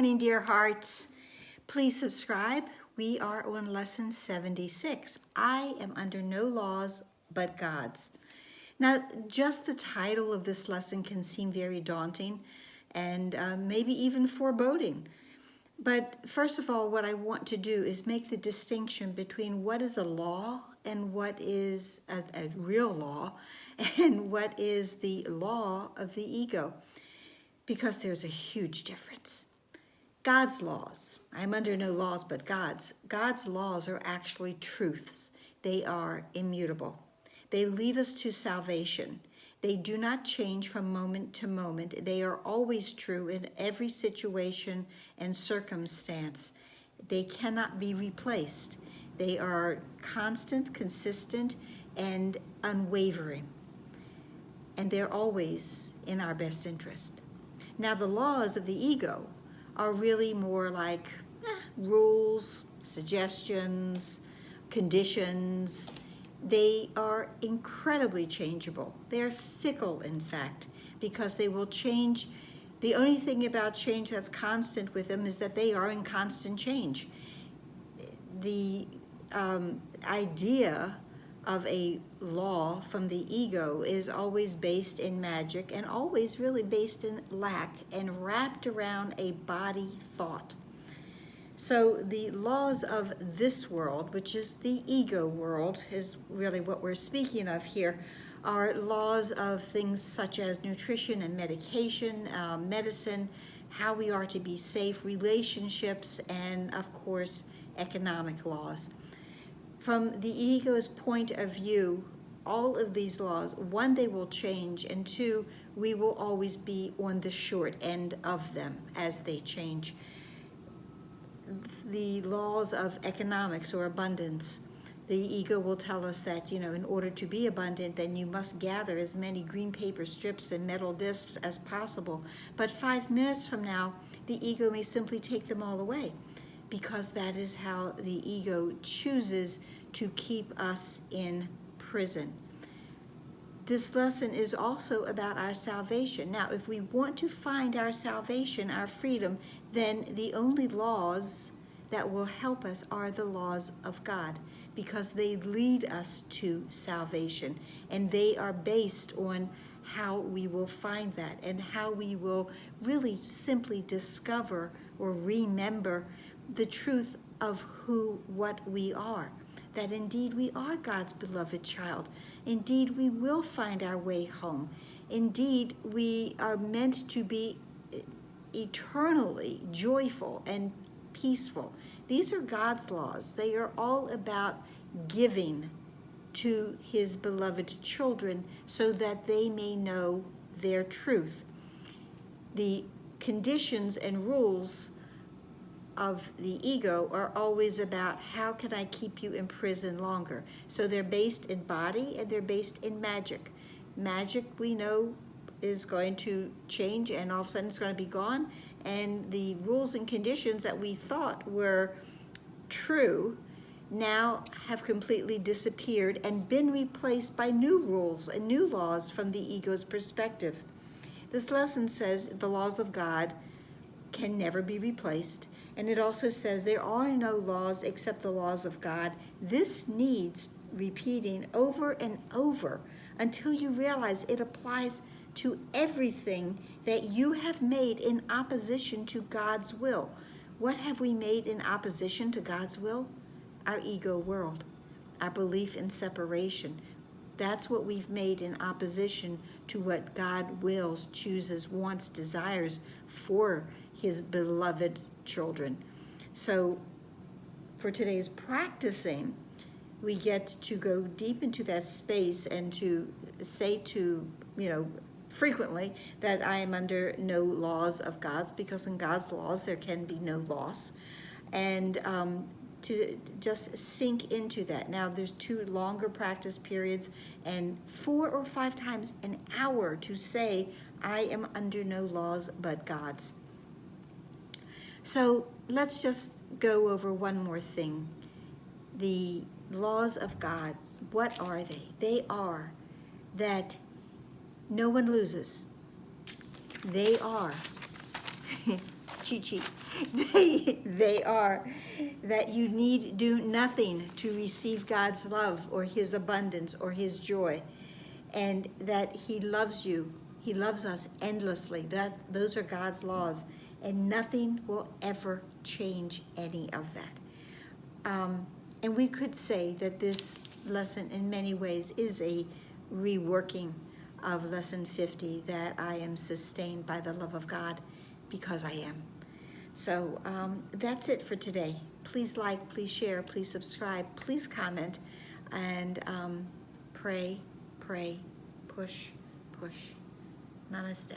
morning, dear hearts. Please subscribe. We are on lesson 76. I am under no laws but God's. Now, just the title of this lesson can seem very daunting and maybe even foreboding. But first of all, what I want to do is make the distinction between what is a law and what is a real law and what is the law of the ego, because there's a huge difference. God's laws, I'm under no laws but God's. God's laws are actually truths. They are immutable. They lead us to salvation. They do not change from moment to moment. They are always true in every situation and circumstance. They cannot be replaced. They are constant, consistent, and unwavering. And they're always in our best interest. Now, the laws of the ego are really more like rules, suggestions, conditions. They are incredibly changeable. They're fickle, in fact, because they will change. The only thing about change that's constant with them is that they are in constant change. The idea of a law from the ego is always based in magic and always really based in lack and wrapped around a body thought. So the laws of this world, which is the ego world, is really what we're speaking of here, are laws of things such as nutrition and medication, medicine, how we are to be safe, relationships, and of course, economic laws. From the ego's point of view, all of these laws, one, they will change, and two, we will always be on the short end of them as they change. The laws of economics or abundance, the ego will tell us that, in order to be abundant, then you must gather as many green paper strips and metal discs as possible. But 5 minutes from now, the ego may simply take them all away, because that is how the ego chooses to keep us in prison. This lesson is also about our salvation. Now, if we want to find our salvation, our freedom, then the only laws that will help us are the laws of God, because they lead us to salvation, and they are based on how we will find that and how we will really simply discover or remember the truth of what we are, that indeed we are God's beloved child. Indeed, we will find our way home. Indeed, we are meant to be eternally joyful and peaceful. These are God's laws. They are all about giving to his beloved children so that they may know their truth. The conditions and rules of the ego are always about how can I keep you in prison longer. So they're based in body and they're based in magic. Magic, we know, is going to change, and all of a sudden it's going to be gone, and the rules and conditions that we thought were true now have completely disappeared and been replaced by new rules and new laws from the ego's perspective. This lesson says the laws of God can never be replaced. And it also says there are no laws except the laws of God. This needs repeating over and over until you realize it applies to everything that you have made in opposition to God's will. What have we made in opposition to God's will? Our ego world, our belief in separation. That's what we've made in opposition to what God wills, chooses, wants, desires for his beloved children. So for today's practicing, we get to go deep into that space and to say to, frequently that I am under no laws of God's, because in God's laws there can be no loss. And to just sink into that. Now, there's 2 longer practice periods and 4 or 5 times an hour to say, I am under no laws but God's. So let's just go over one more thing. The laws of God, what are they? They are that no one loses. They are cheat sheet. They are that you need do nothing to receive God's love or his abundance or his joy, and that he loves you. He loves us endlessly. Those are God's laws, and nothing will ever change any of that. And we could say that this lesson in many ways is a reworking of lesson 50, that I am sustained by the love of God because I am. So that's it for today. Please like, please share, please subscribe, please comment, and pray, push. Namaste.